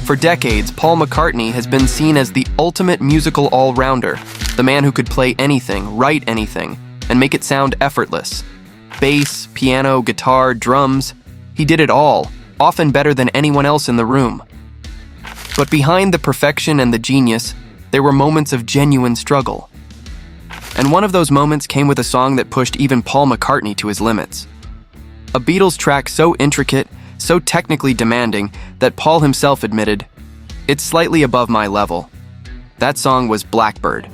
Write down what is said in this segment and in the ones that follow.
For decades, Paul McCartney has been seen as the ultimate musical all-rounder, the man who could play anything, write anything, and make it sound effortless. Bass, piano, guitar, drums, he did it all, often better than anyone else in the room. But behind the perfection and the genius, there were moments of genuine struggle. And one of those moments came with a song that pushed even Paul McCartney to his limits. A Beatles track so intricate, so technically demanding, that Paul himself admitted, "It's slightly above my level." That song was Blackbird.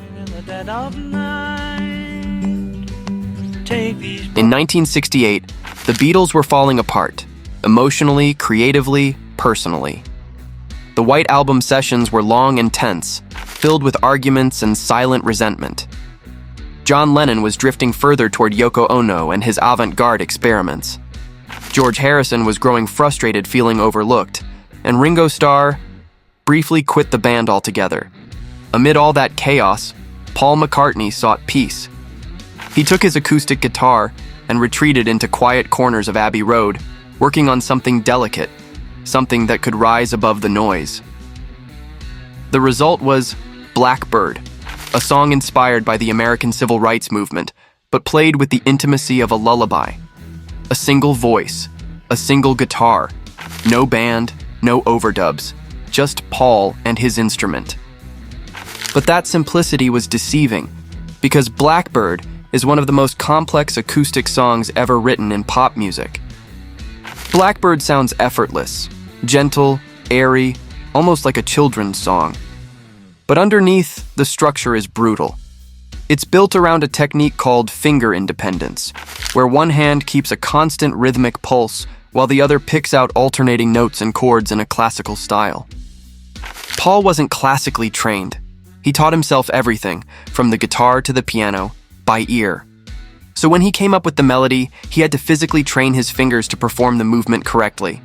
In 1968, the Beatles were falling apart, emotionally, creatively, personally. The White Album sessions were long and tense, filled with arguments and silent resentment. John Lennon was drifting further toward Yoko Ono and his avant-garde experiments. George Harrison was growing frustrated, feeling overlooked, and Ringo Starr briefly quit the band altogether. Amid all that chaos, Paul McCartney sought peace. He took his acoustic guitar and retreated into quiet corners of Abbey Road, working on something delicate, something that could rise above the noise. The result was Blackbird, a song inspired by the American Civil Rights Movement, but played with the intimacy of a lullaby. A single voice, a single guitar, no band, no overdubs, just Paul and his instrument. But that simplicity was deceiving, because Blackbird is one of the most complex acoustic songs ever written in pop music. Blackbird sounds effortless, gentle, airy, almost like a children's song. But underneath, the structure is brutal. It's built around a technique called finger independence, where one hand keeps a constant rhythmic pulse while the other picks out alternating notes and chords in a classical style. Paul wasn't classically trained. He taught himself everything, from the guitar to the piano, by ear. So when he came up with the melody, he had to physically train his fingers to perform the movement correctly.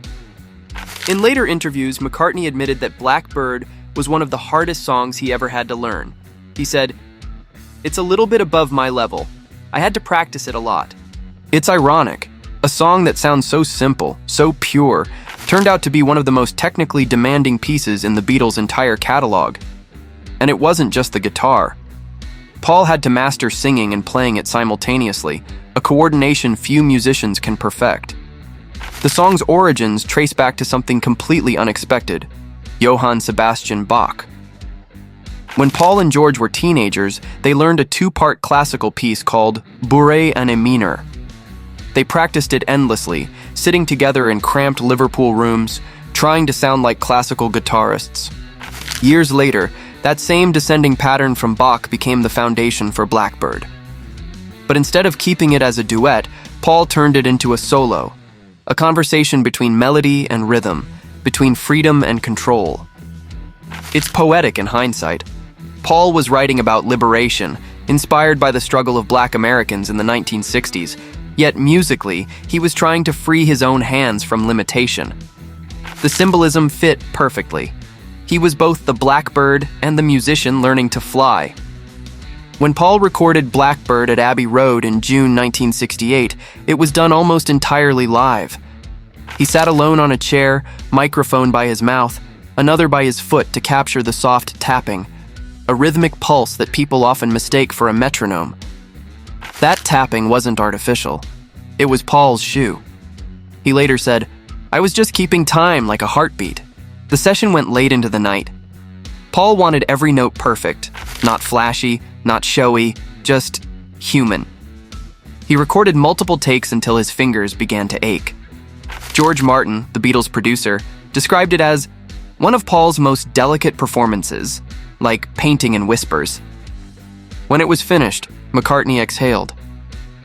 In later interviews, McCartney admitted that Blackbird was one of the hardest songs he ever had to learn. He said, "It's a little bit above my level. I had to practice it a lot." It's ironic. A song that sounds so simple, so pure, turned out to be one of the most technically demanding pieces in the Beatles' entire catalog. And it wasn't just the guitar. Paul had to master singing and playing it simultaneously, a coordination few musicians can perfect. The song's origins trace back to something completely unexpected: Johann Sebastian Bach. When Paul and George were teenagers, they learned a two-part classical piece called Bourrée en mineur. They practiced it endlessly, sitting together in cramped Liverpool rooms, trying to sound like classical guitarists. Years later, that same descending pattern from Bach became the foundation for Blackbird. But instead of keeping it as a duet, Paul turned it into a solo, a conversation between melody and rhythm, between freedom and control. It's poetic in hindsight. Paul was writing about liberation, inspired by the struggle of Black Americans in the 1960s, yet musically, he was trying to free his own hands from limitation. The symbolism fit perfectly. He was both the blackbird and the musician learning to fly. When Paul recorded Blackbird at Abbey Road in June 1968, it was done almost entirely live. He sat alone on a chair, microphone by his mouth, another by his foot to capture the soft tapping, a rhythmic pulse that people often mistake for a metronome. That tapping wasn't artificial. It was Paul's shoe. He later said, "I was just keeping time like a heartbeat." The session went late into the night. Paul wanted every note perfect, not flashy, not showy, just human. He recorded multiple takes until his fingers began to ache. George Martin, the Beatles' producer, described it as one of Paul's most delicate performances, like painting in whispers. When it was finished, McCartney exhaled.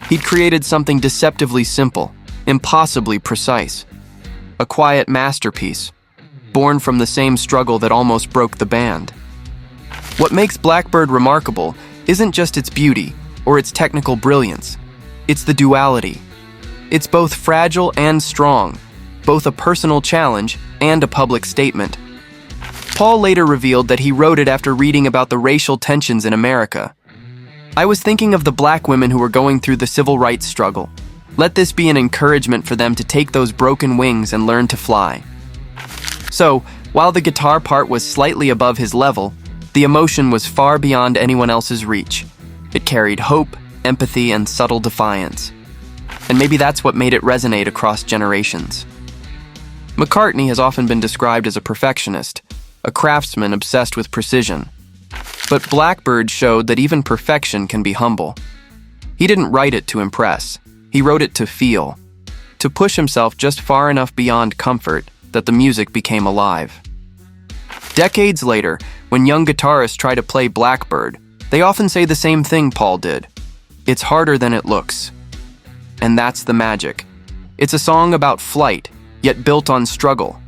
He'd created something deceptively simple, impossibly precise. A quiet masterpiece, born from the same struggle that almost broke the band. What makes Blackbird remarkable isn't just its beauty or its technical brilliance. It's the duality. It's both fragile and strong, both a personal challenge and a public statement. Paul later revealed that he wrote it after reading about the racial tensions in America. "I was thinking of the Black women who were going through the civil rights struggle. Let this be an encouragement for them to take those broken wings and learn to fly." So, While the guitar part was slightly above his level, the emotion was far beyond anyone else's reach. It carried hope, empathy, and subtle defiance. And maybe that's what made it resonate across generations. McCartney has often been described as a perfectionist, a craftsman obsessed with precision. But Blackbird showed that even perfection can be humble. He didn't write it to impress. He wrote it to feel, to push himself just far enough beyond comfort that the music became alive. Decades later, when young guitarists try to play Blackbird, they often say the same thing Paul did. It's harder than it looks. And that's the magic. It's a song about flight, yet built on struggle.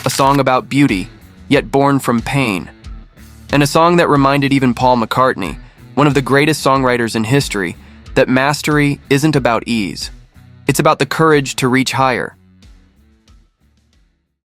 A song about beauty, yet born from pain. And a song that reminded even Paul McCartney, one of the greatest songwriters in history, that mastery isn't about ease. It's about the courage to reach higher,